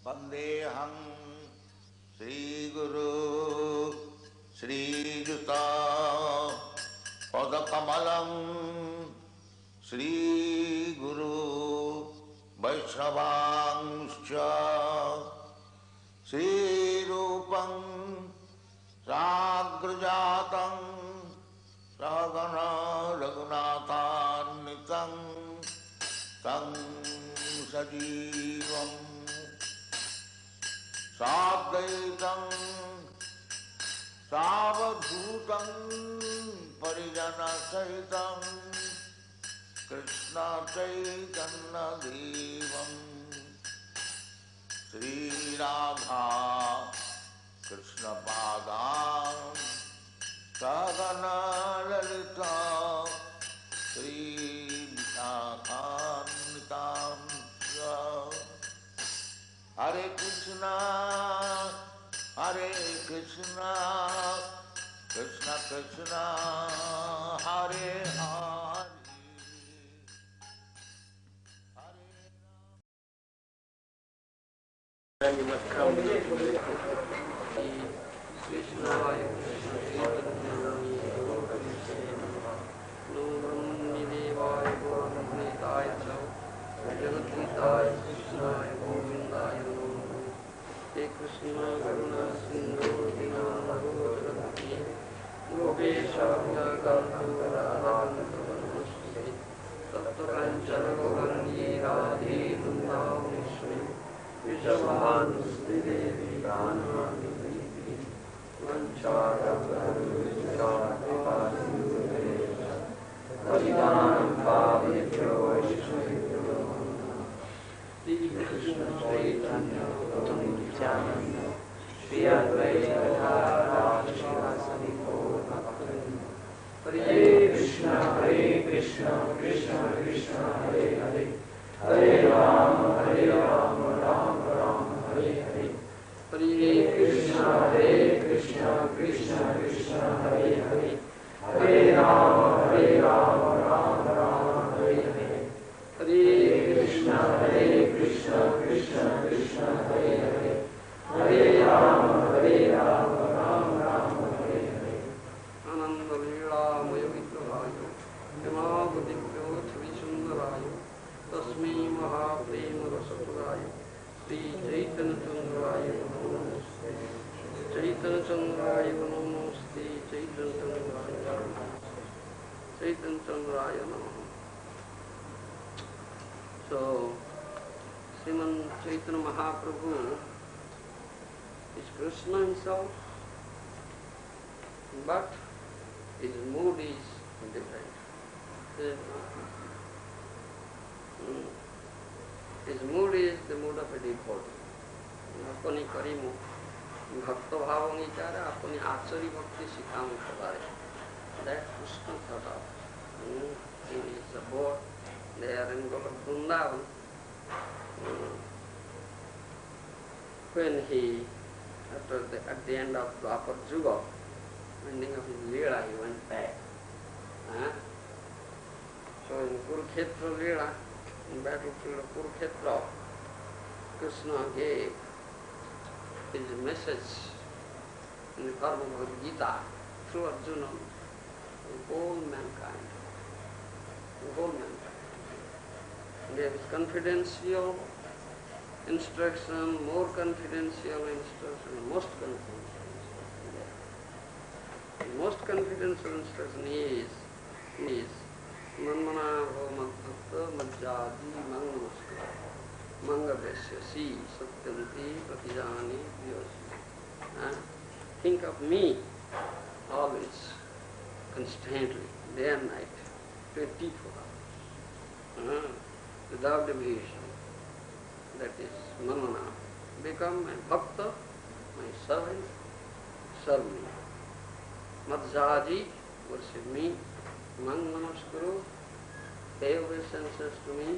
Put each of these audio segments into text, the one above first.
Vandeham Sri Guru Sri Juta Padakamalam Sri Guru Vaishnavangscha Sri Rupam Sagrajatam Sagana Raghunathannitam Tam Sajivam Sadvaitam Savadhutam Parijana Sahitam Krishna Chaitanya Devam Sri Radha Krishna Padam Sagana Lalita Sri Vishakhantam Hare Krishna Krishna Krishna Hare Hare Then you must come to Krishna. Krishna Karuna Sindhu Dinamagurati Gopesha Gaganturadhantavanusri Tattva Kanchana Gaurani Radhe Vrindavaneshwari Vishavanusri Devi Pranamani Vanchara Prabhupada Paridanam Pavityo Vishwavityo Shri Krishna Chaitanya Nityananda Shri Advaita Gadadhara Srivasadi Gaura Bhaktivinoda Hare Krishna Krishna Krishna Hare Hare Hare Rama Rama Rama Hare Hare Hare Krishna Krishna Krishna Hare Hare Hare Rama Rama Rama Hare Hare Hare Krishna Krishna Krishna Hare Hare Hare Rama Rama Rama Hare Hare Ananda Leela Maya Vigrahaya Yamavadivyo Chavisundarayo Tasmai Mahaprema Rasapuraya Sri Chaitanya Chandraya Namaste Chaitanya Chandraya Namaste Chaitanya Chandraya Namaste. So, Sriman Chaitanya Mahaprabhu is Krishna himself, but his mood is different. His mood is the mood of a devotee. Apani karimu bhakta bhava vichara, apani achari bhakti sikam kare. That Krishna thought of. He is abode there in Vrindavan. When he, at the end of Dwapar Yuga, ending of his Leela, he went back. So in Kurukshetra Leela, in battlefield of Kurukshetra, Krishna gave his message in the form of Gita through Arjuna to whole mankind. Gave confidential instruction, more confidential instruction, most confidential instruction. The most confidential instruction is Manmana Bhamadbhakta Majjadi Mangamuskara Mangavesyasi Satyanti Pratijani Vyasi. Think of me always, constantly, day and night, 24 hours, without deviation. That is Manmana. Become my bhakta, my servant, serve me. Madhyaji, worship me. Mang namaskuru, pay obeisances to me.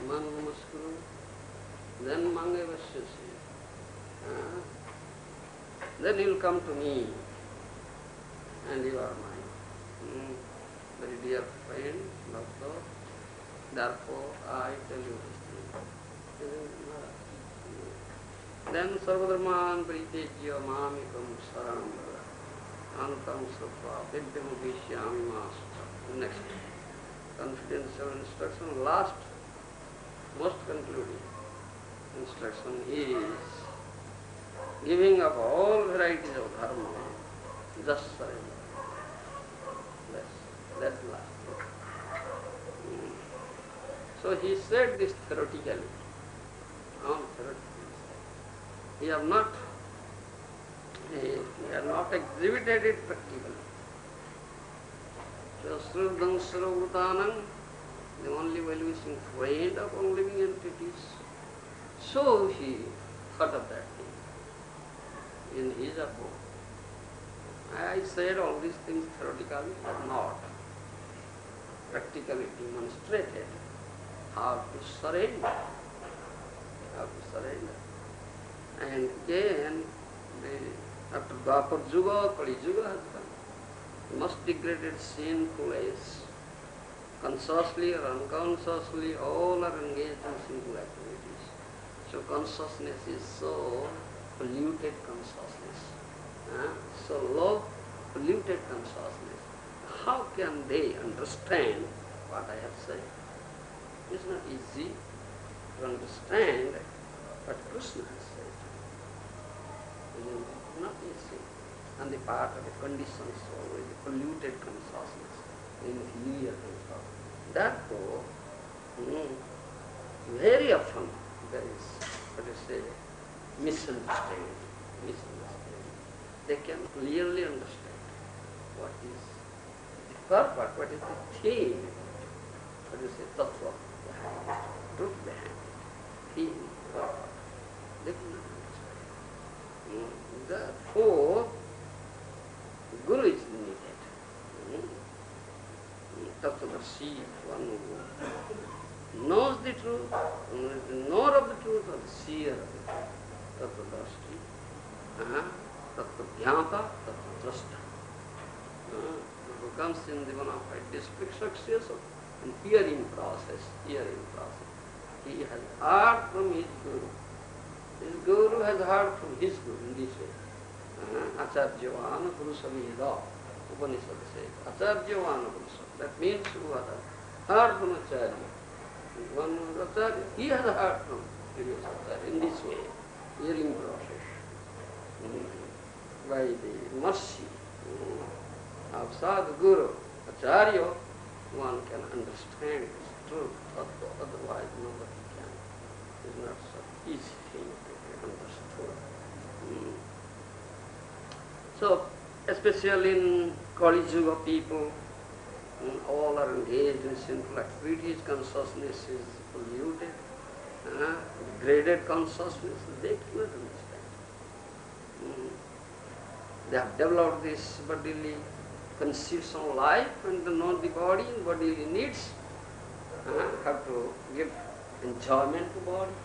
Mang namaskuru, then mang evasyasi. Then you will come to me, and you are mine. Very dear friend, bhakta, therefore I tell you this thing. then sarvadharman paritejya mamekam saranam vrata antam srutva vidyam vishyami mascha. Next, confidential instruction, last, most concluding instruction is giving up all varieties of dharma, just surrender. That's last. So he said this theoretically. He have not exhibited it practically. So Sruddham Sarvabhutanam, the only well-wishing friend of all living entities. So he thought of that thing in his abode. I said all these things theoretically, but not practically demonstrated how to surrender. And again, after Dwapar Yuga, Kali Yuga has come. The most degraded, sinful age. Consciously or unconsciously, all are engaged in sinful activities. So consciousness is so polluted consciousness. So low, polluted consciousness. How can they understand what I have said? It's not easy to understand what Krishna has said. It is not easy. On the part of the conditions always, the polluted consciousness, inferior consciousness. Therefore, very often there is, what you say, misunderstanding. They can clearly understand what is the purpose, what is the theme, what you say, tattva behind it, truth behind it, theme, purpose. They cannot understand. Therefore, Guru is needed. Tattvadarshi, one who knows the truth, the knower of the truth, or the seer of the truth. Tattvadarshi, Tattva-dhyanta, Tattva-drashta. Who comes in the one of district success in hearing process. He has heard from his Guru. His Guru has heard from his Guru in this way. Acharyavan Purusaveda, Upanishad says. Acharyavan Purusaveda. That means who has heard from Acharya. One Acharya, he has heard from previous Acharya in this way, hearing process. By the mercy of Sadhu Guru, Acharya, one can understand his truth, otherwise nobody can. It's not so easy thing to be understood. So, especially in Kali Yuga people, all are engaged in sinful activities, consciousness is polluted, degraded consciousness, they cannot understand. They have developed this bodily conceits of life and know the body and bodily needs, have to give enjoyment to body,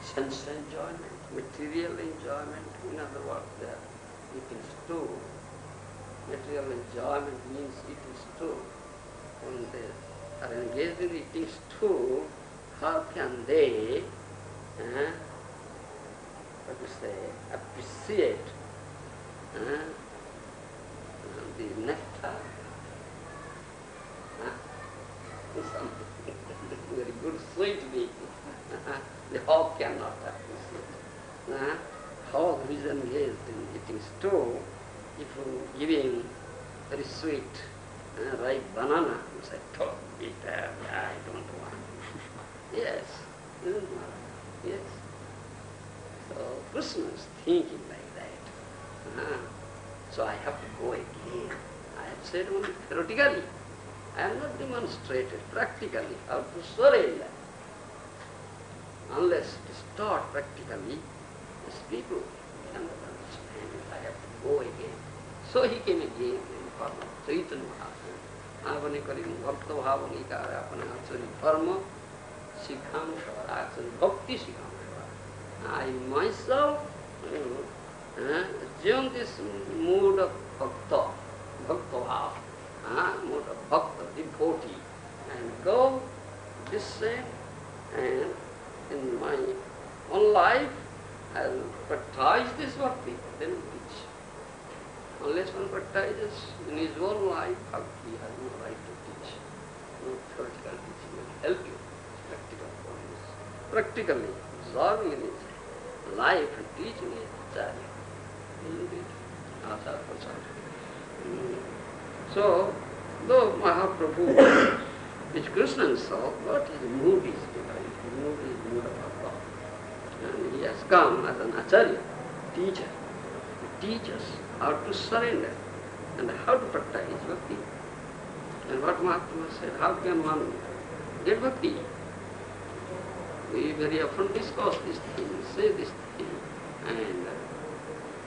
sense enjoyment, material enjoyment. In other words, they are eating stew. Material enjoyment means eating stew. When they are engaged in eating stew, how can they, appreciate the nectar? Something very good sweet being. The hog cannot appreciate. Hog who is engaged in eating stew, if you give him very sweet ripe banana, you say, "Oh, bitter, I don't want." Yes, yes. So Krishna is thinking like that. So I have to go again. I have said only theoretically. I have not demonstrated practically how to surrender. Unless it is taught practically, these people cannot understand it. I have to go again. So he came again in the form of Chaitanya Mahaprabhu. आपने करी भक्त भाव अंगीकार अपने आचरण धर्म शिखांश आचरण भक्ति शिखांश. I myself join this mood of bhakta bhav, mood of bhakta, devotee, and go descend and in my own life And practice this bhakti, then teach. Unless one practices in his own life, bhakti has no right to teach. No theoretical teaching will help you. Practical points. Practically observing in his life and teaching his acharya. Isn't it? Achar prachar. So, though Mahaprabhu is Krishna himself, but his mood is divine. His mood is mood of Bhakta. And he has come as an acharya, teacher. He teaches how to surrender and how to practice bhakti. And what Mahatma said, how can one get bhakti? We very often discuss this thing, say this thing, and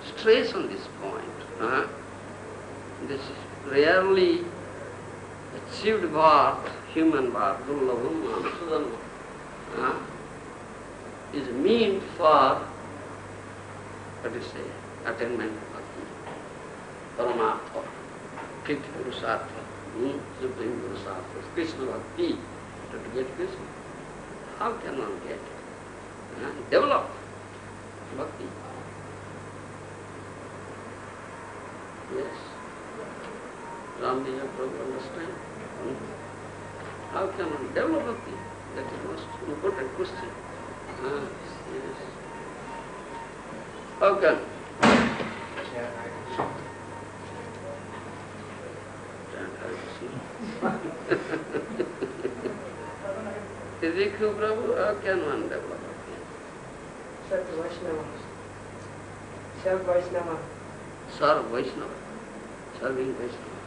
stress on this point. This is rarely achieved birth, human birth, dullabham mansudanma, is meant for, what do you say, attainment of bhakti, paramartha, fifth purusartha, supreme purusartha, Krishna bhakti, to get Krishna. How can one get? Develop bhakti. Yes. Ramdev Prabhu understand? How can one develop bhakti? That is the most important question. Yes. How can? Physical Prabhu, how can one develop bhakti? Sarva Vaishnava. Sarva Vaishnava. Sarva Vaishnava. Serving Vaishnava.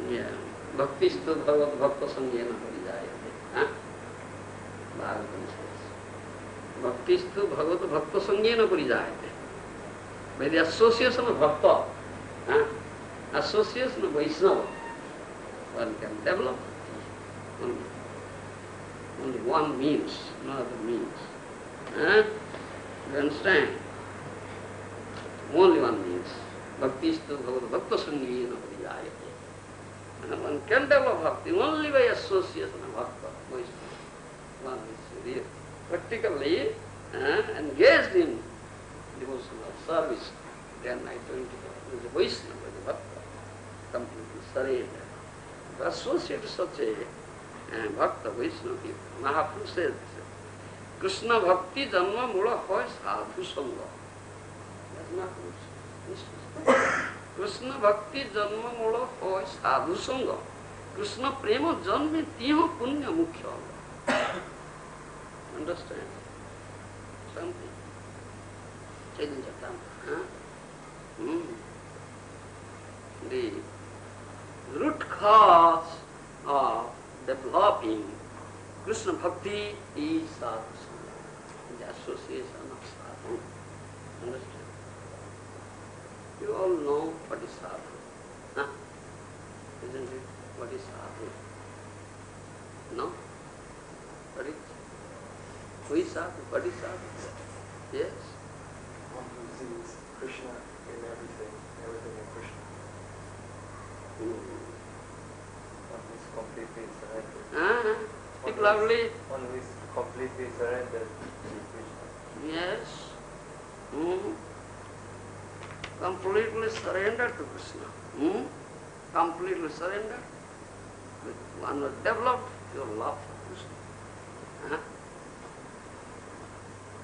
Yeah. Bhakti stu bhagat bhakta sangyena parijayate. Bhagavatam says. Bhakti stu bhagat bhakta sangyena parijayate. By the association of bhakta, association of Vaishnava, one can develop bhakti. Only one means, no other means. You understand? Only one means. Bhakti stu bhagat bhakta sangyena parijayate. And one can develop bhakti only by association of bhakta, Vaishnava. One is real, practically engaged in devotional service, then I told you, the Vaishnava, the bhakta, completely surrender. To associate such a bhakta, Vaishnava people, Mahaprabhu says, Krishna bhakti janma mula hoy sadhu sangha. That's Mahaprabhu. Krishna bhakti janma mula hoy sadhu sangha. Krishna prema janme tiho punya mukhya. Understand? Something. Chaitanya Chaitanya. The root cause of developing Krishna bhakti is sadhu sangha, the association of sadhu. Understand? You all know what is sadhu. Isn't it? What is sadhu? No? What is? Who is sadhu? What is sadhu? Yes? One who sees Krishna in everything, everything in Krishna. One who is completely surrendered. Speak loudly. One who is completely surrendered to Krishna. Yes. Completely surrendered to Krishna. Completely surrendered. One will develop your love for Krishna.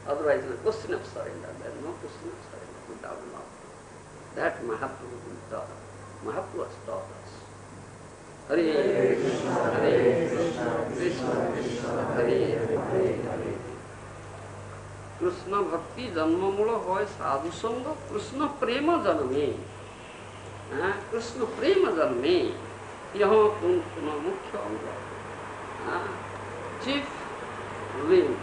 Otherwise, the question of surrender, there is no question of surrender without love. That Mahaprabhu will taught. Mahaprabhu has taught us. Hare Krishna, Hare Krishna, Krishna Krishna, Hare Hare. Krishna bhakti janma mula hoy sadhu sangha, Krishna prema janme. Krishna prema janme. Yaha puna mukhya anga. Chief limb.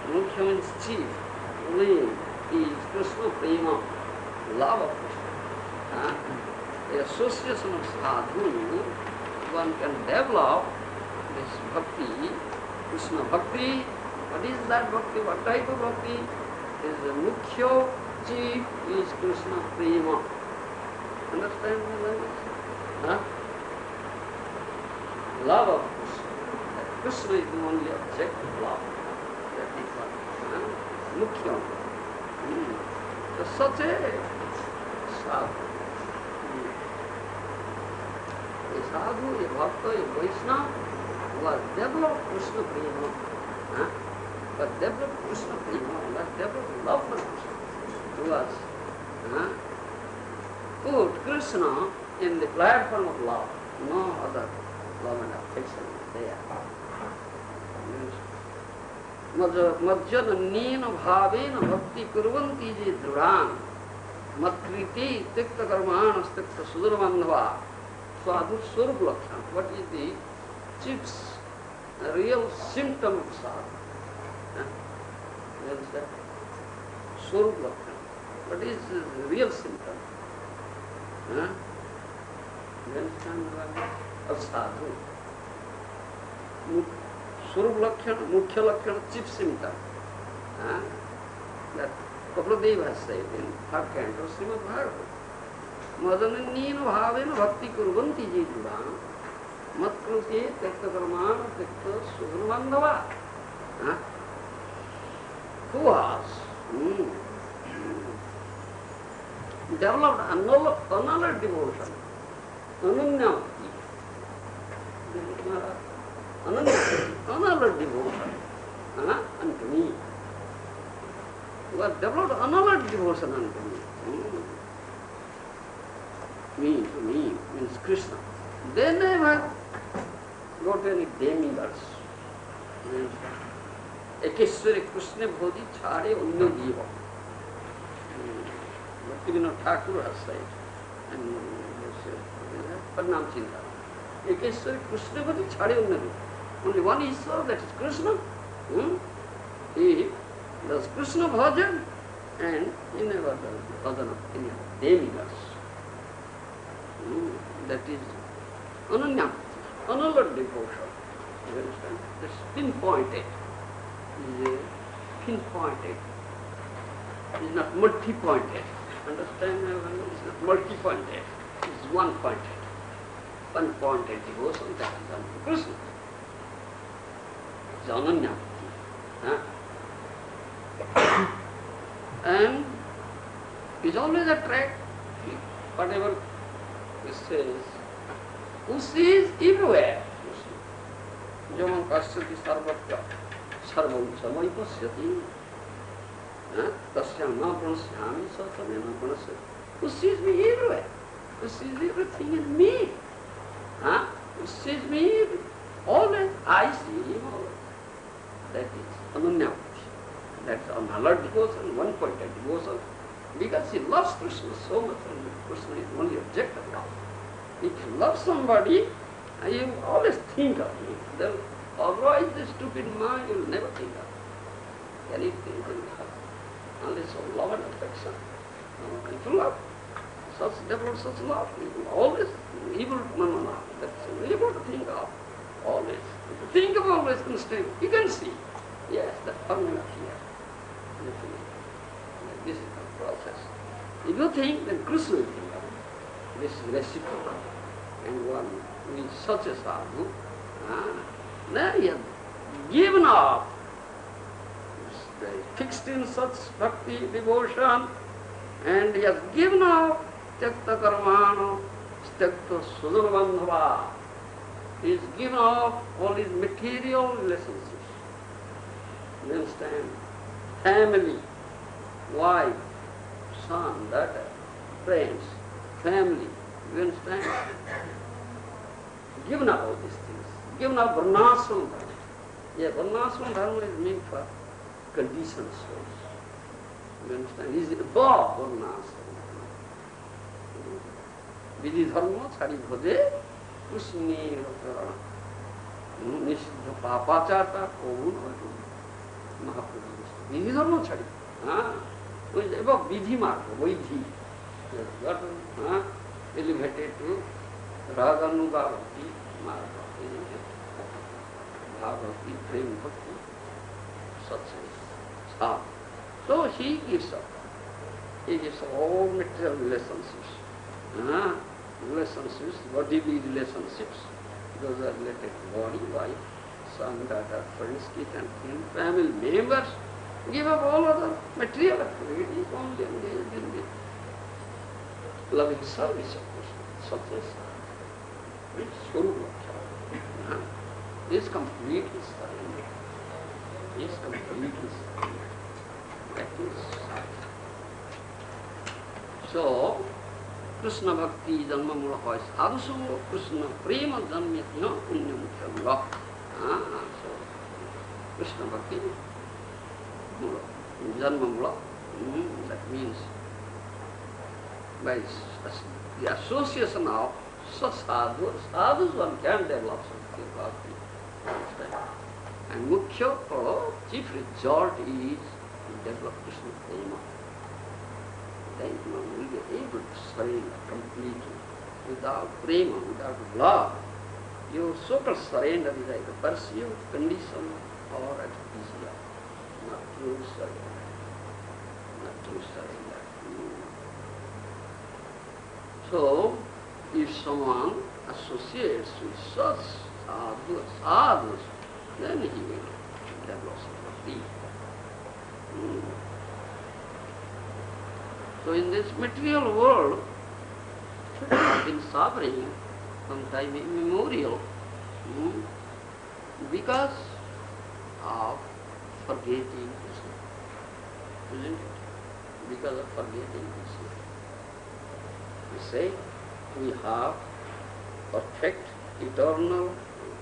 Mukhya means chief. Limb is Krishna prema, love of Krishna. The association of sadhu, one can develop this bhakti, Krishna bhakti. What is that bhakti? What type of bhakti? Is the mukhya chief is Krishna prema. Understand the language? Love of Krishna. Krishna is the only object of love. That is what mukhya. So such a sadhu. A sadhu, a bhakta, a Vaishnava who has developed Krishna Prema, who has developed Krishna Prema, who has developed love for Krishna, who has put Krishna in the platform of love, no other love and affection there. Majjananena bhavena bhakti kurvanti je dhruvan matriti tikta karmana stikta sudurvandhava. Sadhu Swarup Lakshana. What is the chief real symptom of sadhu? You understand? Swarup Lakshana. What is the real symptom? You understand what I mean? Of sadhu. Swarup Lakshana, Mukhya Lakshana, chief symptom. That Kapladeva has said in third canto, Srimad Bhagavatam. Madananina bhavena bhakti kurvanti je dhruvam matkruti tekta karmana tekta sudurvandhava. Who has developed another devotion, ananyati, another devotion unto me. Who has developed another devotion unto me. Me, to me, means Krishna. They never got any demigods. Ekeshwari Krishna bhoji chhade unno jiva. Bhaktivinoda Thakur has said, and Padnam Chinta. Ekeshwari Krishna bhoji chhade unno jiva. Only one Ishvara, that is Krishna. He does Krishna bhajan and he never does the bhajan of any demigods. That is ananya, another devotion. You understand? That's pinpointed. Is pinpointed. It's not multi-pointed. Understand? It's not multi-pointed. It's one-pointed. One-pointed devotion that is done to Krishna. It's ananya. And is always attract whatever it says, who sees everywhere. Jaman kasyati sarvatra sarvam samai pasyati tasyam na pranasyami satamena pranasyati. Who sees me everywhere, who sees everything in me, who sees me always, I see him always. That is ananyati. That's another devotion, one-pointed devotion. Because he loves Krishna so much, and Krishna is only object of love. If you love somebody, you always think of him. Otherwise, the stupid mind will never think of anything unless of love and affection. If you love, develop such love, you always evil manana. That's evil to think of. Always. If you think of always constant, you can see. Yes, that's permanent here. This is the process. If you think, then Krishna will think of it. This is reciprocal. And one with such a sadhu, then he has given up, fixed in such bhakti devotion, and he has given up tyakta karmana, tyakta sudurvandhava. He has given up all his material relationships. You understand? Family, wife, son, daughter, friends, family. You understand? Given up all these things. Given up varnashram dharma. Yeah, varnashram dharma is meant for conditioned souls. You understand? He is above varnashram dharma. Vidhi dharma chari bhaje kusni rata nisiddha papacharta kovun Mahaprabhu. Vidhi dharma chari. Who is above vidhi marga, vaidhi. He has gotten elevated to Raganuga Bhakti Marga, isn't it? Bhagavati, Prem Bhakti, such as. So he gives up. He gives up all material relationships. Relationships, bodily relationships. Those are related to body, wife, son, daughter, friends, kith and kin, family members. Give up all other material activities, only engaged in the loving service of Krishna. Success is completely surrendered. Is completely surrendered. That is so. Krishna Bhakti Janma Mula Hoy Sadhusu Krishna Prema Janmyatna Punyam Chala. So Krishna Bhakti Mula Janma Mula, that means by the association of sadhus, sadhus one can develop something bhakti. And mukhya chief result is to develop Krishna Prema. Then you will be able to surrender completely. Without prema, without love, your so-called surrender is either perceived, condition, or artificial. Not true surrender. Not true surrender. So, if someone associates with such sadhus, then he will develop bhakti. So in this material world, we have been suffering from time immemorial because of forgetting Krishna. Isn't it? Because of forgetting Krishna. We say we have perfect, eternal,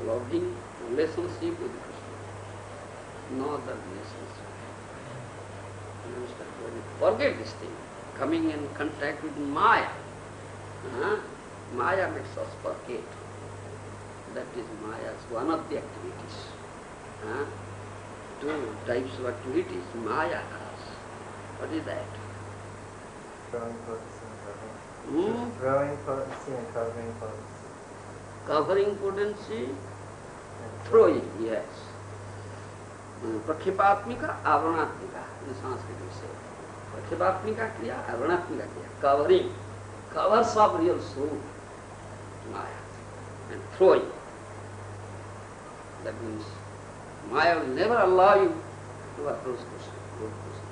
loving relationship with Krishna. No other relationship. You understand? When you forget this thing, coming in contact with Maya. Maya makes us forget. That is Maya's one of the activities. Two types of activities Maya has. What is that? Growing potency and covering. Growing potency and covering potency. Covering potency, throwing, yes. Prakhipatmika, avaranatmika, in Sanskrit we say. Prakhipatmika kriya, avaranatmika kriya. Covering, covers up real soul, Maya, and throwing. That means Maya will never allow you to approach Krishna, go to Krishna.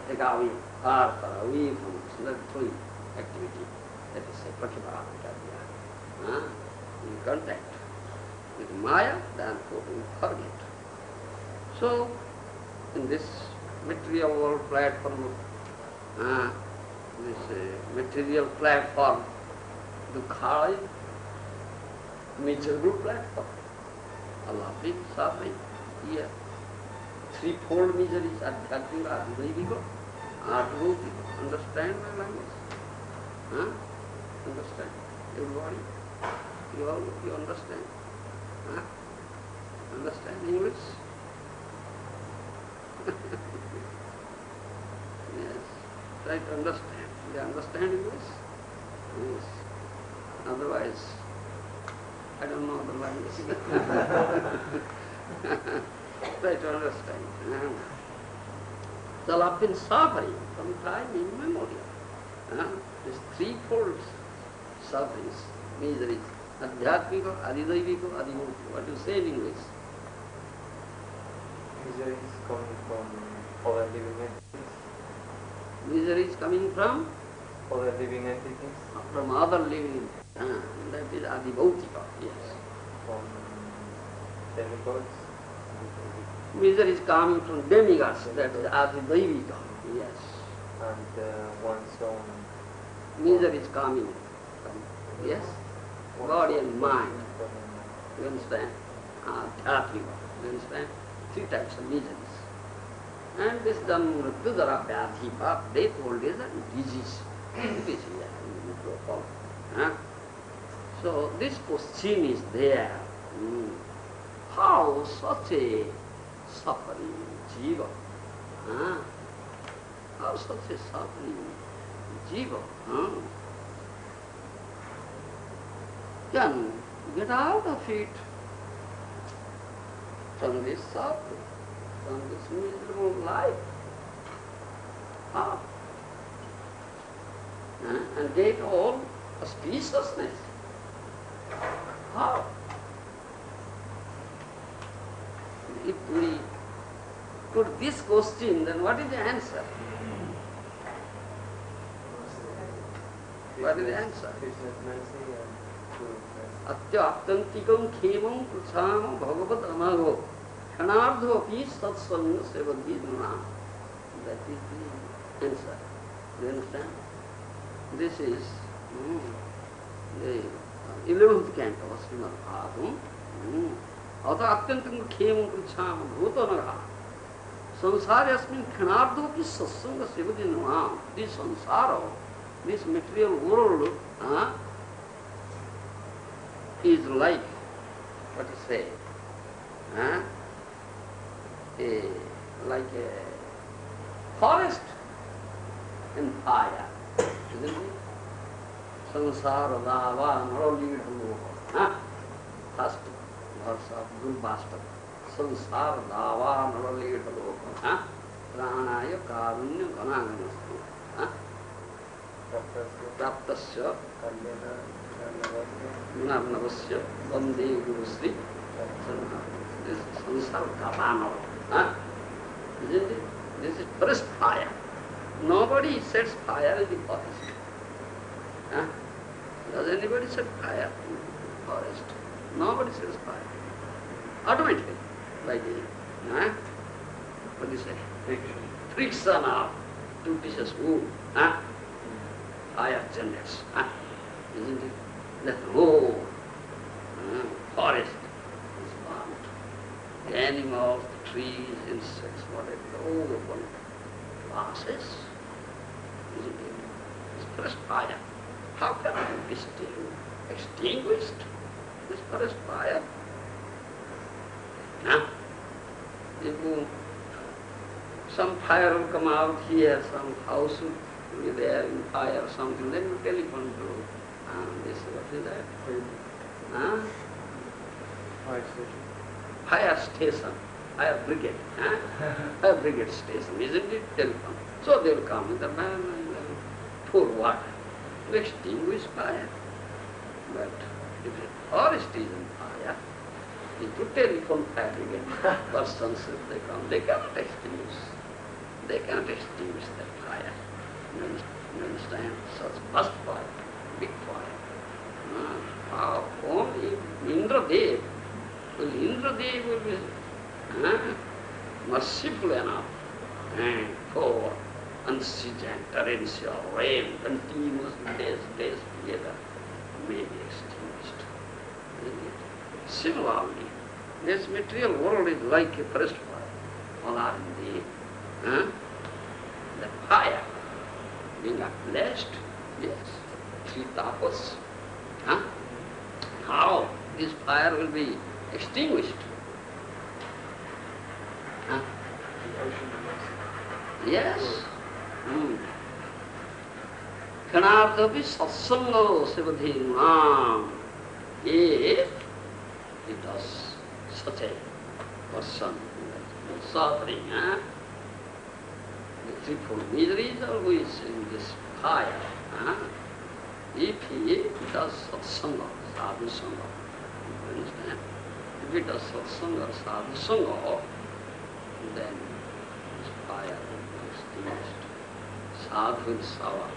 Take away, far away from Krishna, that throwing activity. That is a prakhipatmika kriya. In contact with Maya, therefore we forget. So, in this material world platform, this material platform, Dukkhaya, miserable platform, laughing, suffering, here. Threefold miseries, adhyatmika, advaivika, advaivika. Understand my language? Understand? Everybody? You understand? Understand English? Yes. Try to understand. You understand English? Yes. Otherwise, I don't know the language. Try to understand. So I've been suffering from time immemorial. These threefold sufferings, miseries. Adhyatmika, adhidaivika, adhimukti. What do you say in English? Misery is coming from other living entities. Misery is coming from? Other living entities. From other living. That is adhibhautika, yes. From demigods. Misery is coming from demigods, that is adhidaivika, yes. And one's own. Misery is coming from, yes? Body and mind. You understand? Adhyatmika. You understand? Three types of miseries. And this Mrityudara, Vyadhi, death, old age, and disease. This is so this question is there. How such a suffering jiva? How such a suffering jiva can get out of it from this suffering, from this miserable life? How? And get all auspiciousness. How? If we put this question, then what is the answer? What is the answer? Krishna's mercy and true mercy. Atyantikam khemam pruchama bhagavad amago khanardhopi satsanga sevadhiduna. That is the answer. Do you understand? This is the 11th canto of Srimad Bhagavatam. Atyantikam khemam pruchama bhutanaga sansara asmin khanardhopi satsanga sevadhiduna. This sansara, this material world, is like, what to say, like a forest in fire, isn't it? Sansara dava naralidhaloka. First verse of Gurubhashtam. Sansara dava naralidhaloka. Pranaya karunya ganaganastu. Praptasya Gunarnavasya Vande Gurusri. This is Sansara Dava. Isn't it? This is forest fire. Nobody sets fire in the forest. Does anybody set fire in the forest? Nobody sets fire. Automatically, like the, what do you say? Friction of two pieces of wood. Fire generates. Isn't it? The whole forest is burnt. The animals, the trees, insects, whatever, the whole one passes. Isn't it? It's forest fire. How can it be still extinguished? This forest fire. If some fire will come out here, some house will be there in fire or something, then you telephone to this, what is that? Fire station, fire brigade. Fire brigade station, isn't it? Telephone. So they will come with the man and pour water to extinguish fire. But if the forest is in fire, if you telephone fire brigade persons, if they come, they cannot extinguish. They cannot extinguish that fire. You understand? Such vast fire, big fire. Only Indradev will be merciful enough for unceasing torrential rain, continuous days together, may be extinguished. Similarly, this material world is like a forest fire. All are in the fire being ablated, yes, three tapas. How this fire will be extinguished? Yes. Kanarthapi satsanga sivadhinam. If it does such a person suffering, the threefold miseries are is in this fire. If he does satsanga, sadhu sangha, you understand? If he does satsanga, sadhu sangha, then this fire will be extinguished. Sadhu sava.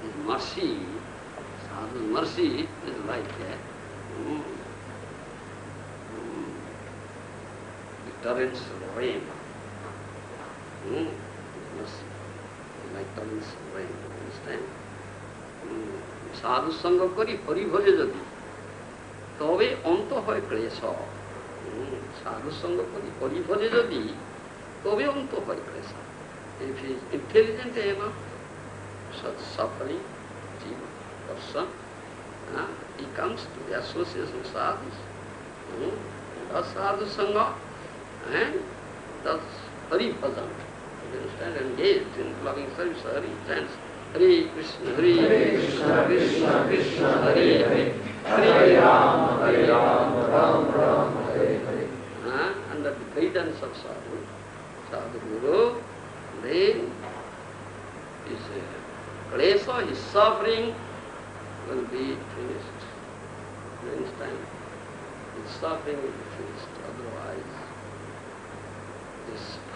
His mercy, sadhu's mercy is like a the torrents of rain. Mercy, like torrents of rain. Understand? সাধু সঙ্গ করি হরি ভজে যদি তবে অন্ত হয় ক্লেশ। সাধু সঙ্গ করি হরি ভজে যদি তবে অন্ত হয় ক্লেশ। If he is intelligent enough, such suffering person, he comes to the association of sadhus, does sadhu sangha and does hari bhajan. You understand? Engaged in loving service, Hari chants Hare Krishna, Krishna Krishna, Hare Hare, Hare Rama, Rama Rama, Hare Hare. Under the guidance of sadhu, sadhu guru, then his klesha, his suffering will be finished. You understand? His suffering will be finished. Otherwise,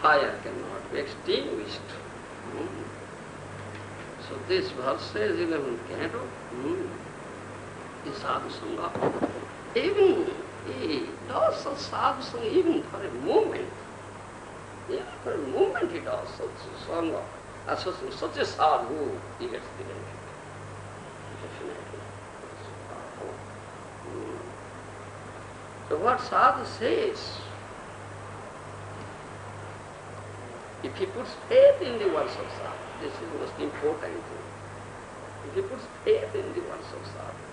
fire cannot be extinguished. So this verse says 11 canto. The sadhu sangha. Even he does such sadhu sangha even for a moment. Even for a moment he does such sangha. Such a sadhu, he gets the benefit. Definitely. So what sadhu says, if he puts faith in the words of sadhu, this is the most important thing. If he puts faith in the words of sadhu,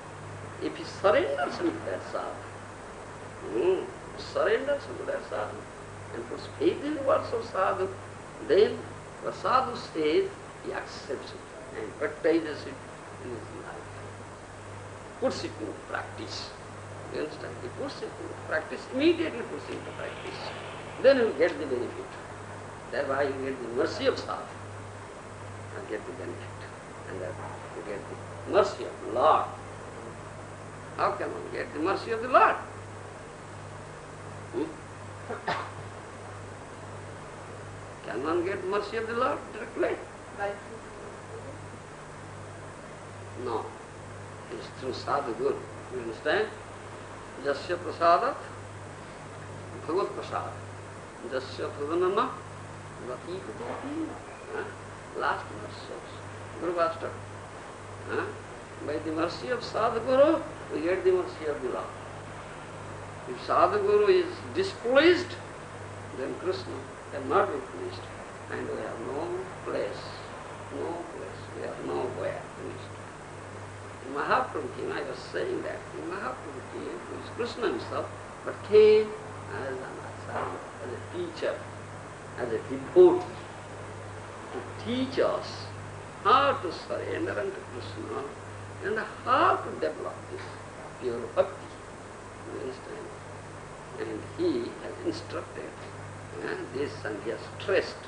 if he surrenders to that sadhu, surrenders to that sadhu and puts faith in the words of sadhu, then what sadhu says, he accepts it and practices it in his life. Puts it into practice. You understand? He puts it into practice, immediately puts it into practice. Then you get the benefit. Thereby you get the mercy of sadhu and get the benefit. And thereby you get the mercy of the Lord. How can one get the mercy of the Lord? Can one get mercy of the Lord directly? No. It's through sadhu guru. You understand? Jasya prasadat bhagavad prasad. Jasya bhavanana vati kutati. Last verse of Guru Master. By the mercy of sadhu guru, we get the mercy of the Lord. If sadhu guru is displeased, then Krishna cannot be pleased. And we have no place, we have nowhere pleased. In Mahaprabhu came, I was saying that, in Mahaprabhu came, who is Krishna himself, but came as an asana, as a teacher, as a devotee, to teach us how to surrender unto Krishna and how to develop this pure bhakti. You understand? And he has instructed this and he has stressed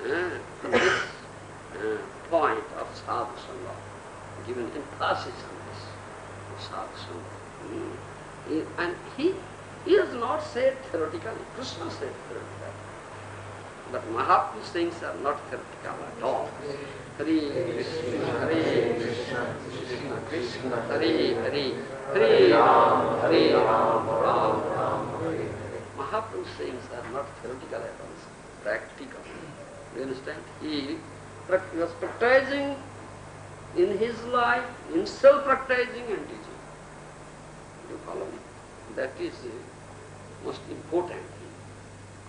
this point of sadhu sangha, given emphasis on this sadhu sangha. And he has not said theoretically, Krishna said theoretically. But Mahaprabhu's things are not theoretical at all. Hare Krishna, Hare Krishna, Krishna Krishna, Hare Hare, Hare Ram, Ram Ram, Hare Hare. Mahaprabhu's sayings are not theoretical at all, practical. You understand? He was practicing in his life, himself practicing and teaching. You follow me? That is the most important thing.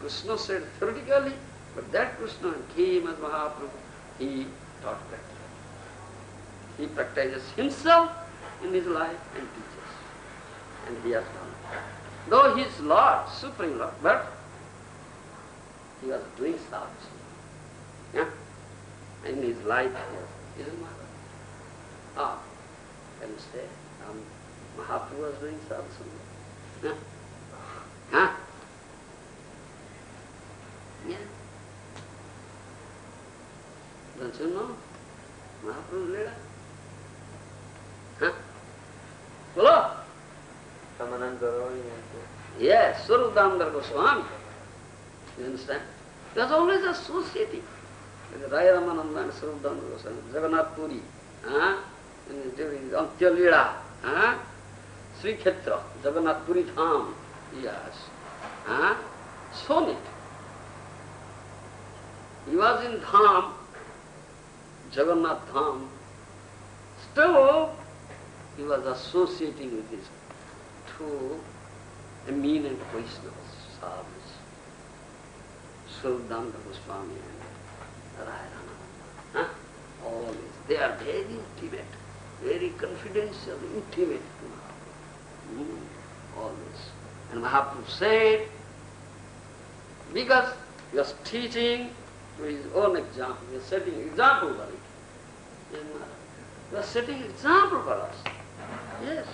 Krishna said theoretically, but that Krishna came as Mahaprabhu, he taught practically. He practices himself in his life and teaches. And he has done that. Though he is Lord, Supreme Lord, but he was doing sadhu. Yeah? In his life, he is Mahaprabhu. Can you say Mahaprabhu was doing sadhu? Huh? Yeah. Don't you know? Mahaprabhu Leela? Huh? Follow? Yes, Swarup Goswami. You understand? He was always associating with Raya Ramananda and Swarup Goswami, Jagannath Puri, during Antya Leela, Sri Khetra, Jagannath Puri Dham, yes, shown it. He was in Dham, Jagannath Dham, still he was associating with his two eminent Vaishnavas, sadhus, Swarup Goswami and Raya Ramananda. Always. They are very intimate, very confidential, intimate to Mahaprabhu. Always. And Mahaprabhu said, because he was teaching to his own example, he was setting example for it. Yes, he was setting example for us. Yes.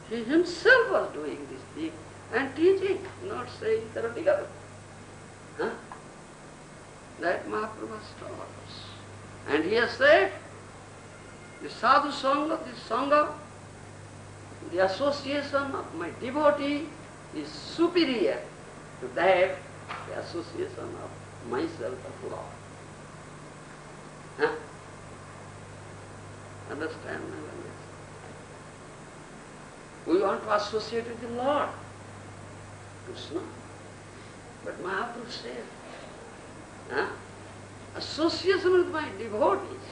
He himself was doing this thing and teaching, not saying theoretical. That Mahaprabhu has taught us. And he has said, the sadhu sangha, the association of my devotee is superior to that, the association of myself of Lord. Huh? Understand? We want to associate with the Lord, Krishna. But Mahaprabhu said, huh? Association with my devotees,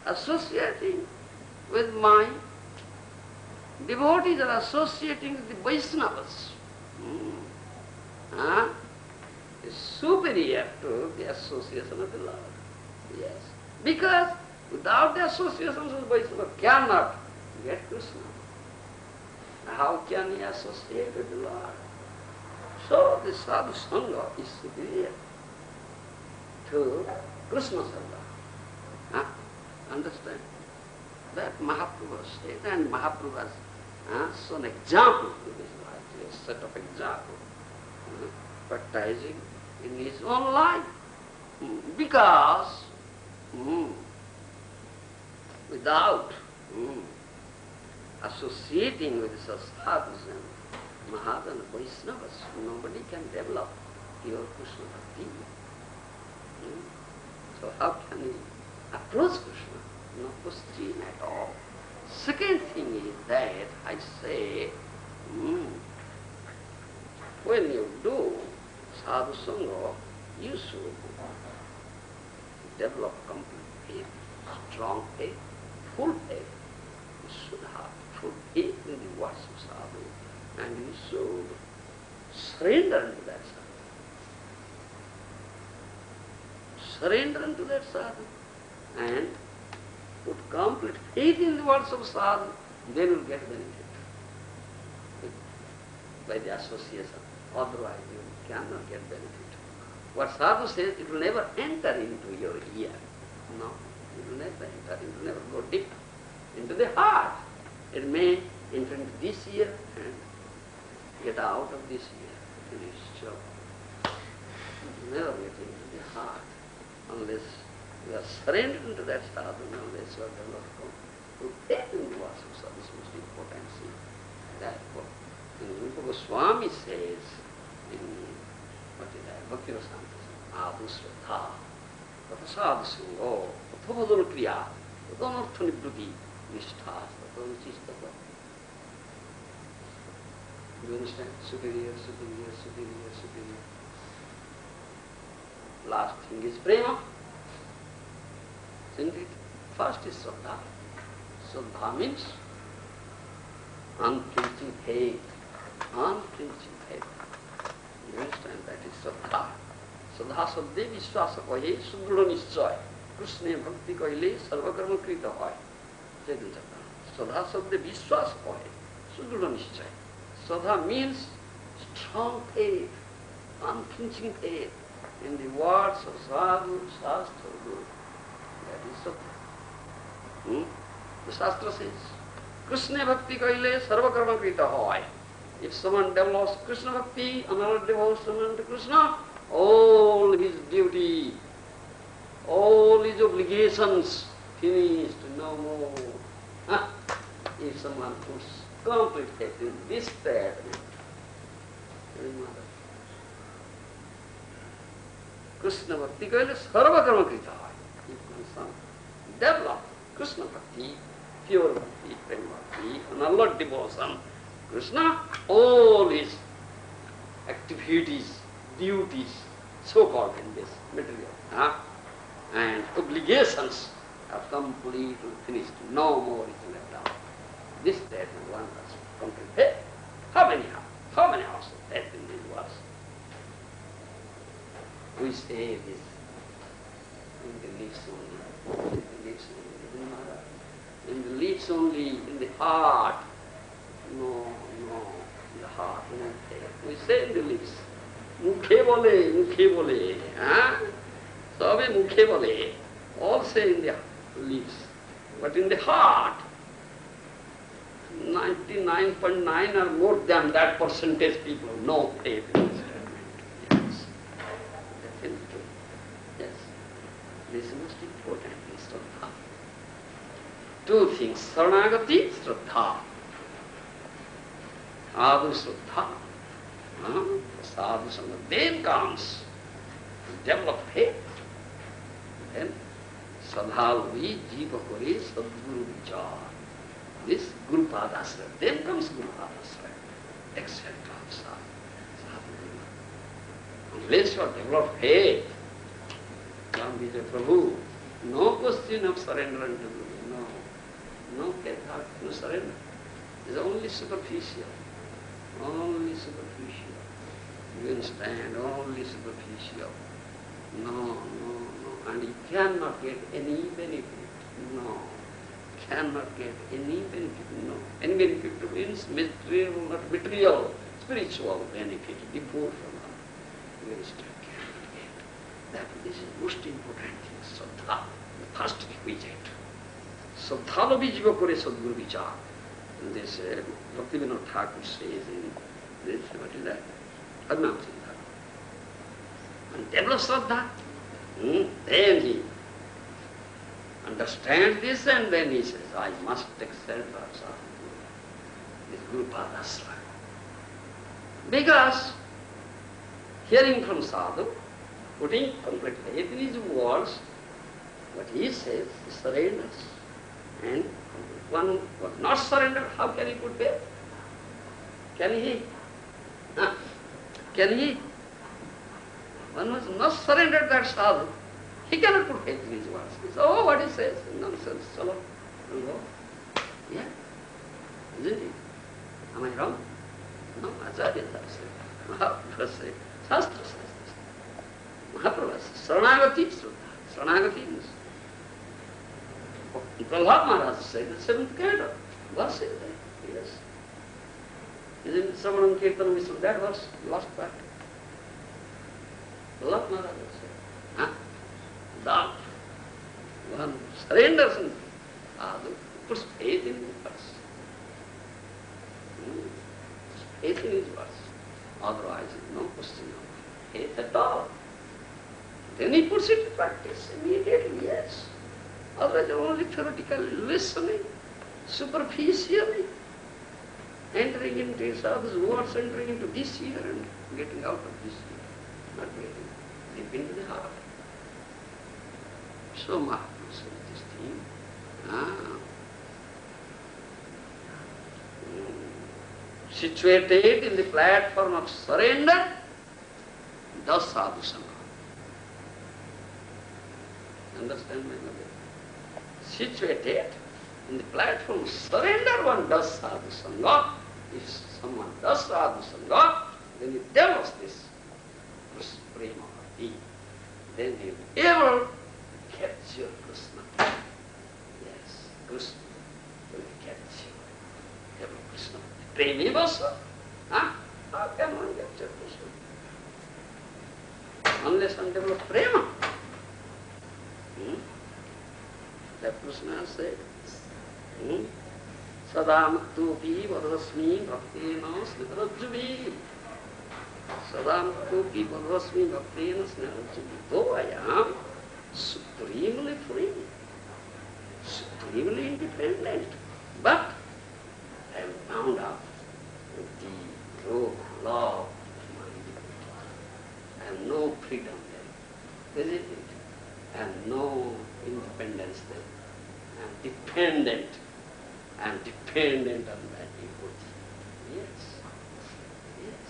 associating with my devotees are associating with the Vaishnavas. Is superior to the association of the Lord. Yes. Because without the association with Vaishnava cannot get Krishna. How can he associate with the Lord? So the sadhu sangha is superior to Krishna sangha. Understand? That Mahaprabhu said, and Mahaprabhu has shown example to this life, a set of example, practicing in his own life. Because without associating with such sadhus and Mahas and Vaishnavas, nobody can develop pure Krishna bhakti. So how can he approach Krishna? No question at all. Second thing is that I say, when you do sadhu sangha, you should develop complete faith, strong faith, full faith. You should have full faith in the words of sadhu, and you should surrender to that sadhu. Surrender to that sadhu and put complete faith in the words of sadhu, then you will get benefit by the association. Otherwise you cannot get benefit. What sadhu says, it will never enter into your ear. No, it will never enter, it will never go deep into the heart. It may enter into this ear and get out of this ear. Finish. So, it will never get into the heart unless you are surrendered to that sadhu, unless you are developed to faith in the words of sadhu. This is most important thing. Therefore, Rupa Goswami says in Bhakti Rasamrita, Adu Shraddha, Tata Sadhu Sangho, Tata Vadana Kriya, Tata Anartha Nibruti, Nishtha, Tata Anuchistha. Do you understand? Superior, superior, superior, superior. Last thing is prema. Isn't it? First is Shraddha. Shraddha means unflinching faith. Unflinching faith. You understand? That is Shraddha. Shraddha Sadde Vishwasa Kahe Sudruda Nishchay. Krishna Bhakti Kaile Sarvakarma Krita Hoy. Shraddha Sadde Vishwasa Kahe Sudruda Nishchay. Shraddha means strong faith, unflinching faith in the words of sadhu, shastra, guru. That is Shraddha. The shastra says, Krishna Bhakti Kaile Sarvakarma Krita Hoy. If someone develops Krishna Bhakti, another devotion to Krishna, all his duty, all his obligations finished, no more. If someone puts complete faith in this path, Krishna Bhakti Kaile Sarvakarma Krita Hoy. If one develop Krishna Bhakti, pure Bhakti, Prema Bhakti, another devotion, Krishna, all his activities, duties, so-called in this material, and obligations are completely finished. No more is left out. This that one has complete faith. How many hours of faith in these words? We say this in the lips only, in the lips only, in the lips only, in the heart. No, in the heart, no faith. We say in the lips. Mukhe bole, Sabe mukhe bole. All say in the lips. But in the heart, 99.9 or more than that percentage people, no faith in this statement. Yes. Definitely. Yes. This is most important in Shraddha. Two things, Saranagati, Shraddha. Sadhu Shraddha. Sadhu Sangha. Then comes develop faith, then Sadhavi Jiva Kore Sadguru Vichar. This Guru Padasra, then comes Guru Padasra, etc. Unless you develop faith, Ram Vijay Prabhu, no question of surrender unto Guru, no thought, no surrender. It's only superficial, only superficial. You understand, only superficial. No. And you cannot get any benefit. No. Cannot get any benefit. No. Any benefit means material, not material, spiritual benefit, devotion. You understand? Cannot get. That this is most important thing. Saddha, the first requisite. Saddha bhi jiva kore sadguru vichar. And this Bhaktivinoda Thakur says in this, what is that? Harnam Siddha. And develop Saddha. Then he understands this and then he says, I must accept this Guru Padasra. Because hearing from sadhu, putting complete faith in his words, what he says, he surrenders. And one was not surrendered, how can he put faith? Can he? Can he? One was not surrendered that sadhu, he cannot put faith in his words. He says, oh, what he says, nonsense, chalo, don't go. Yeah, isn't it? Am I wrong? No, Acharya says, Mahaprabhu says, Shastra says this. Mahaprabhu says, Saranagati, Saranagati means. Prahlad Maharaj said the seventh canto, verse is there, yes. Isn't Samanam Kirtanam is from that verse, last part? Prahlad Maharaj said, that one surrenders in sadhu, puts faith in his verse. Faith in his verse. Otherwise, no question of faith at all. Then he puts it to practice immediately, yes. Otherwise, only theoretically listening, superficially, entering into sadhu's words, entering into this ear and getting out of this ear, not getting deep into the heart. So Mahaprabhu said this thing. Situated in the platform of surrender, does sadhu sangha. Understand my mother? Situated in the platform of surrender, one does sadhu sangha. If someone does sadhu sangha, then he develops this prema bhakti. Then he will be able to capture Krishna. Yes, Krishna will capture. Develop Krishna. Premi vasa. How can one capture Krishna? Unless one develops prema. That Krishna said, Sada muktupi vadhasmi bhaktena snirajjuvi. Sada muktupi vadhasmi bhaktena snirajjuvi. Though I am supremely free, supremely independent, but I am bound up with the rope, law of my independence. I have no freedom there, isn't it? I have no independence there. I am dependent. I am dependent on that devotee. Yes. Yes.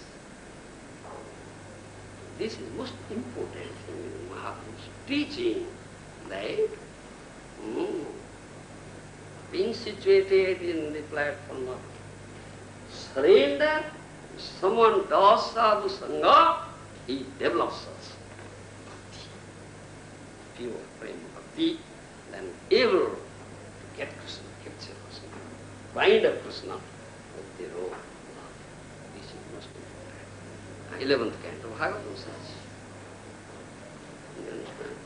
This is most important thing in Mahaprabhu's teaching, that being situated in the platform of surrender, if someone does sadhu sangha, he develops such bhakti, pure prema bhakti, then able to get Krishna, capture Krishna, bind up Krishna with the rope of love. This is most important. 11th canto, Bhagavatam says. You understand?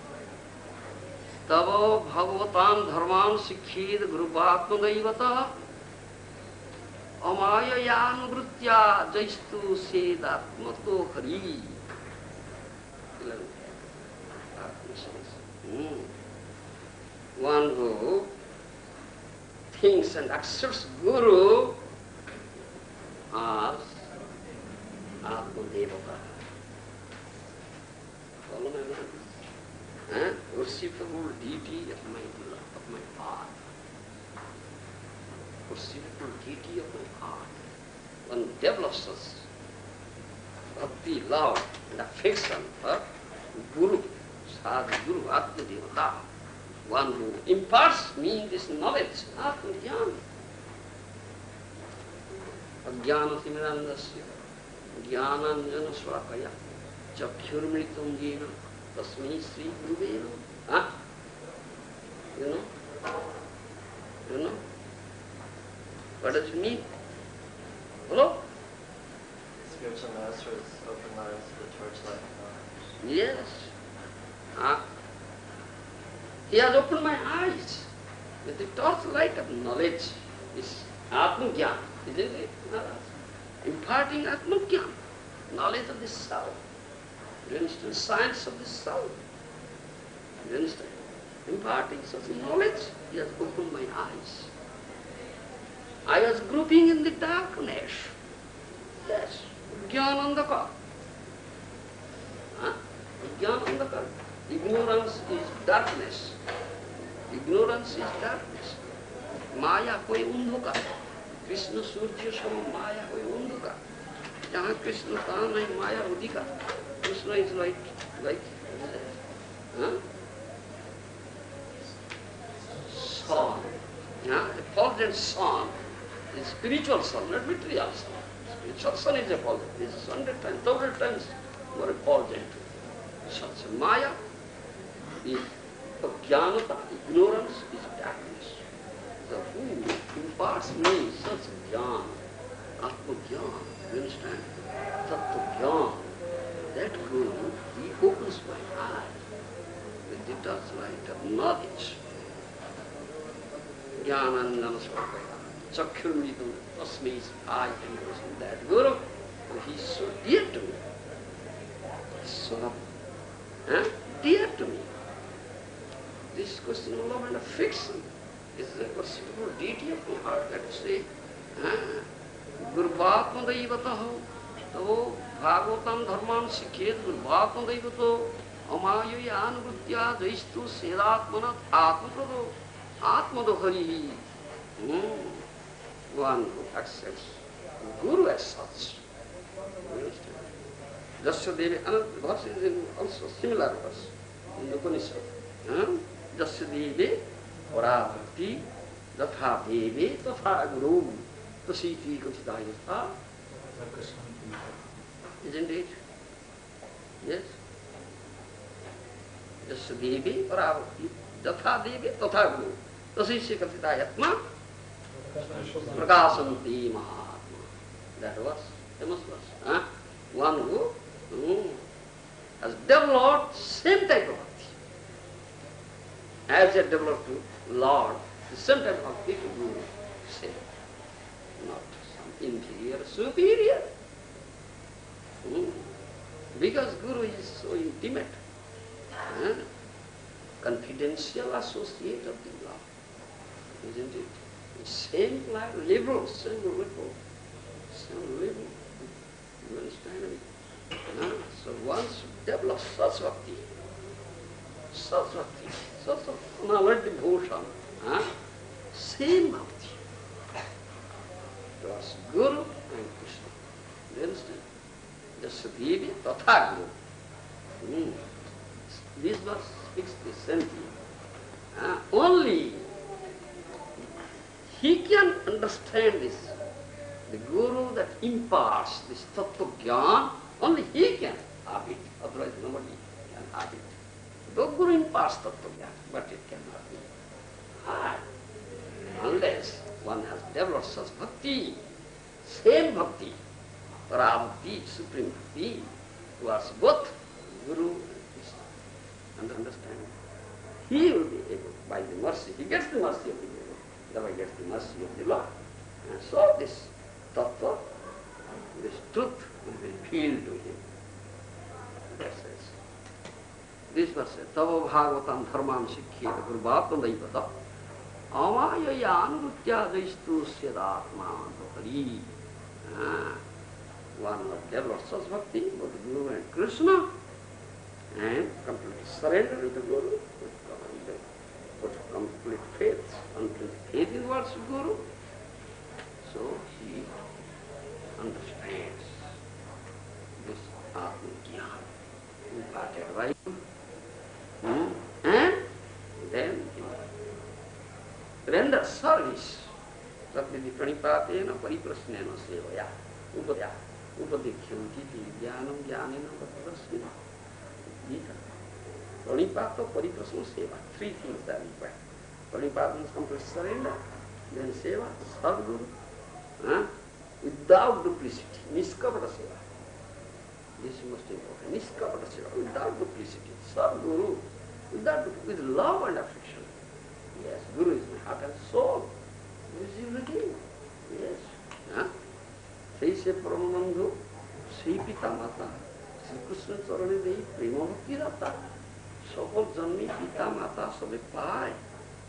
Tava bhagavatam dharman sikhid guruvatma daivata amaya nvritya jaistu sedatmato hari. 11th canto. One who thinks and accepts Guru as Atma Devata. Follow my perceivable deity of my heart. Perceivable deity of my heart. One develops such bhakti, love and affection for Guru, Sadhu Guru, Atmadevata, one who imparts me this knowledge, Atma-jnana. Ajnana-timirandasya, jnananjana-svalakaya, chakhyurmritam jena, tasmai Sri Guruve Namaha. You know? You know? What does it mean? Hello? Spiritual masters open eyes to the torchlight of knowledge. Yes. He has opened my eyes with the torchlight of knowledge. Is Atma-jnana, isn't it? Imparting Atma-jnana, knowledge of the soul. Do you understand? Science of the soul. Do you understand? Imparting such knowledge, he has opened my eyes. I was groping in the darkness. Yes. Jnanandaka. Jnanandaka. Ignorance is darkness. Ignorance is darkness. Maya koi undhuka. Krishna surya sama maya koi undhuka. Jahan Krishna tahan nahi maya udhika. Krishna is like sun. Effulgent sun. The spiritual sun, not material sun. Spiritual sun is effulgent. It is 100 times, 1,000 times more effulgent. Such maya is jnanata, ignorance is darkness. The who imparts me such jnana, atma-jnana, you understand? Tattva-jnana. That Guru, he opens my eye with the torchlight of knowledge. Jnananjana-svalakaya. Chakhyurmritam tasmai, I am that Guru. He is so dear to me. So dear to me. This question of love and affection is the perceivable deity of my heart. That is say, Gurvatma Daivataho, Tavo Bhagavatam Dharman Sikhet Gurvatma Daivato, Amayu Yanugutya Jaistu Sedatmanat Atmaprado, Atmadohari. One who accepts Guru as such. Jasya Devi, another verse is also similar verse in the Upanishad. Jasya Devi, Paravati, Datha Devi, Tatha Guru, Tasiti Kathidayatha. Isn't it? Yes? Jasya Devi, Paravati, Datha Devi, Tatha Guru, Tasiti Kathidayatma, Prakasanti Mahatma. That was famous verse. One who has developed same type of bhakti. As he developed to Lord, the same type of bhakti to Guru, same. Not some inferior, superior. Because Guru is so intimate, confidential associate of the Lord. Isn't it? Same like liberal, same liberal. You understand me? So once develop such bhakti, such knowledge devotion, same bhakti towards Guru and Krishna. You understand? Jasya Devi Tatha Guru. This verse speaks the same thing. Only he can understand this. The Guru that imparts this tattva-jnana, only he can have it, otherwise nobody can have it. The Guru imparts tattva-jnana, but it cannot be had unless one has developed such bhakti, same bhakti, paravati, supreme bhakti, towards both Guru and Krishna. And understand, he will be able, by the mercy, he gets the mercy of the Guru, thereby gets the mercy of the Lord. And so this tattva, this truth will be revealed to him. That says, this verse says, Tava Bhagavatam Dharman Sikhyeta Gurvatma Daivata Amaya Yanurutya Jaistu Syadatma Dhari. One who develops such bhakti, both Guru and Krishna, and completely surrender to the Guru, with complete faith, complete faith in words of Guru. So he understands this Atma-Jnana imparted by Guru. And then he renders service. Satvidi pranipatena pariprasnena sevaya upadya upadikhyantiti jnanam jnanena pariprasnena. Gita. Pranipata pariprasna seva. Three things that are required. Pranipata means complete surrender. Then seva, sadguru. Without duplicity. Niskapata seva. This is most important. Niskapata seva. Without duplicity. Sadguru. With love and affection. Yes, Guru is my heart and soul. This is everything. Yes. Say se Paramabandhu, Sri Pita Mata, Sri Krishna Charane Dei, Prema Bhakti Rata. Sakal Janmi Pita Mata Sabe Pai.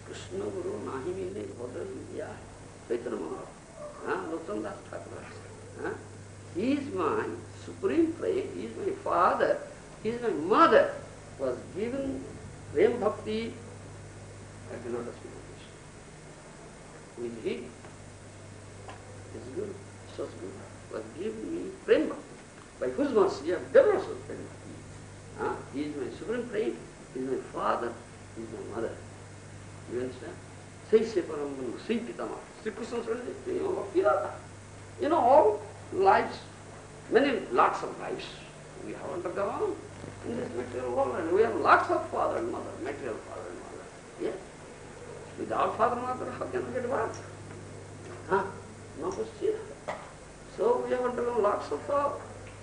Krishna Guru Nahi Mile Bhadra Vidya. Chaitanya Maharaj. Lotan Das Thakur. He is my supreme friend, he is my father, he is my mother. Was given Prem Bhakti. I cannot speak English. With him, his Guru, such Guru, was given me Prem Bhakti. By whose mercy I have developed such Prem Bhakti. He is my supreme friend, he is my father, he is my mother. You understand? Say Paramabandhu, Sri Pitama, Sri Krishna Prema Bhakti Rata. You know, all lives, lots of lives we have undergone in this material world, and we have lots of father and mother, material father and mother. Yes. Without father and mother, how can we get birth? No question. So we have undergone lots of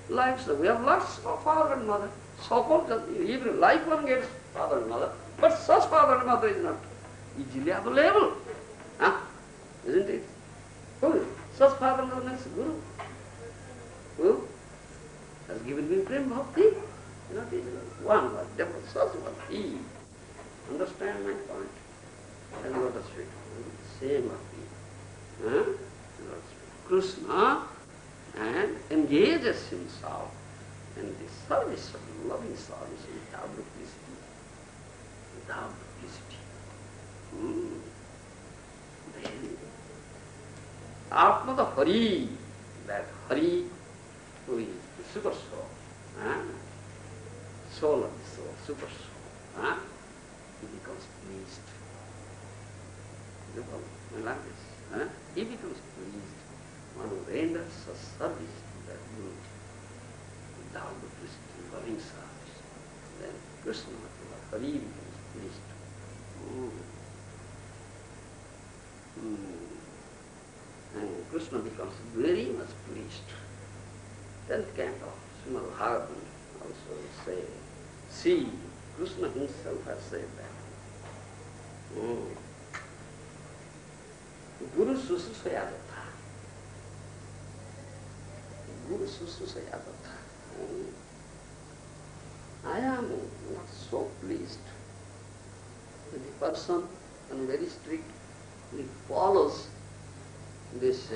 lives. We have lots of father and mother. Suppose that even life one gets father and mother, but such father and mother is not easily available. Isn't it? Who? Such father and mother means Guru. Who has given me Prem Bhakti? Not easily. One was devil, such was he. Understand my point? And what a sweet. Same Bhakti. Krishna and engages himself in the service of loving service without duplicity. Without duplicity. Then Atma the Hari, that Hari who is the super soul, soul of the soul, super soul, he becomes pleased. Like this. He becomes pleased. One who renders a service to that Guru without duplicity, loving service. Then Krishna, the Hari, becomes pleased. And Krishna becomes very much pleased. 10th canto, Srimad Bhagavatam also say, see, Krishna himself has said that. Guru Sususaya Datta. Guru Sususaya Datta. I am not so pleased with the person and very strictly follows this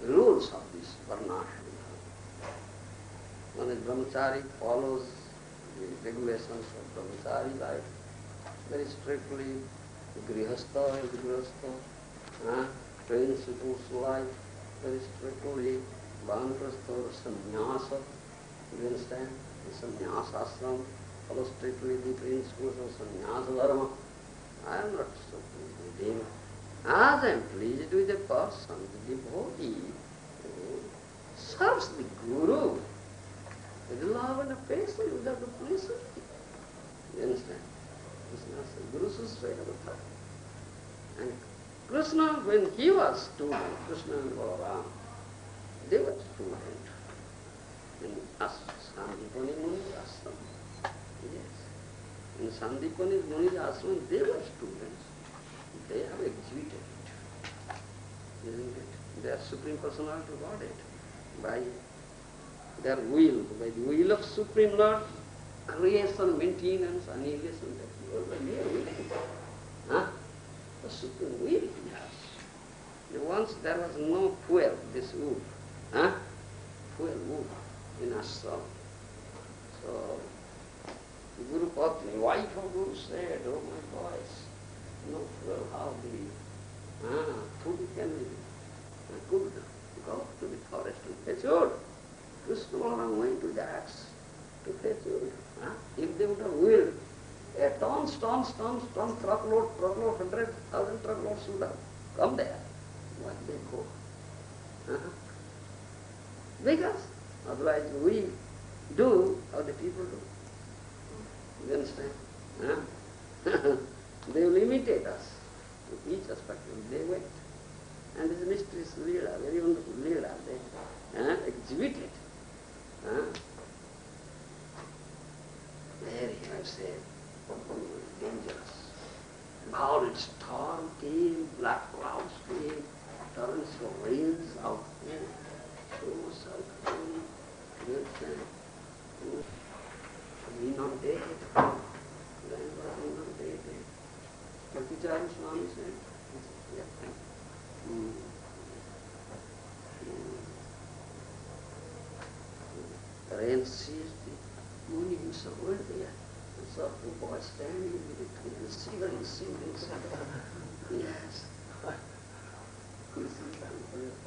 rules of this varna. One is brahmachari, follows the regulations of brahmachari life very strictly. Grihastha is grihastha, principles life very strictly. Vanprastha, sannyasa, you understand? The sannyasa ashram follows strictly the principles of sannyasa dharma. I am not so pleased with him. As I am pleased with a person, the devotee who serves the Guru with love and affection without duplicity. You understand? Krishna said, Guru Susvayavata. And Krishna, when he was student, Krishna and Balaram, they were student in Sandipani Muni's ashram. Yes. In Sandipani Muni's ashram, they were students. They have exhibited it. Isn't it? Their Supreme Personality got it. By their will, by the will of Supreme Lord, creation, maintenance, annihilation, that was by their will. The Supreme will he has. Once there was no fuel, this wood. Fuel wood in ashram. So, Guru Patni, wife of Guru said, oh my boys, no fuel, how the food can be cooked. Go to the forest to fetch wood. Krishna Balaram went to that to fetch wood. If they would have willed, tons, truckload, 100,000 truckloads would have come there. Why they go? Because otherwise we do, other people do. You understand? They will imitate us. Each perspective, they went. And this mystery is Leela, very wonderful Leela. They exhibit it. Very, I say, dangerous. Violent storm came, black clouds came, torrents of rains out there, so much rain, inundated, land was inundated. Kalpicharan Swami said, the rain seized the Muni himself went there. And saw two boys standing in between and shivering. Yes.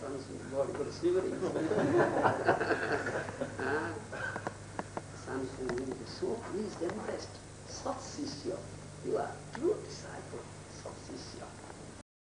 Runs in the body, but shivering. Son said, so pleased, impressed. Such Sishya, you are true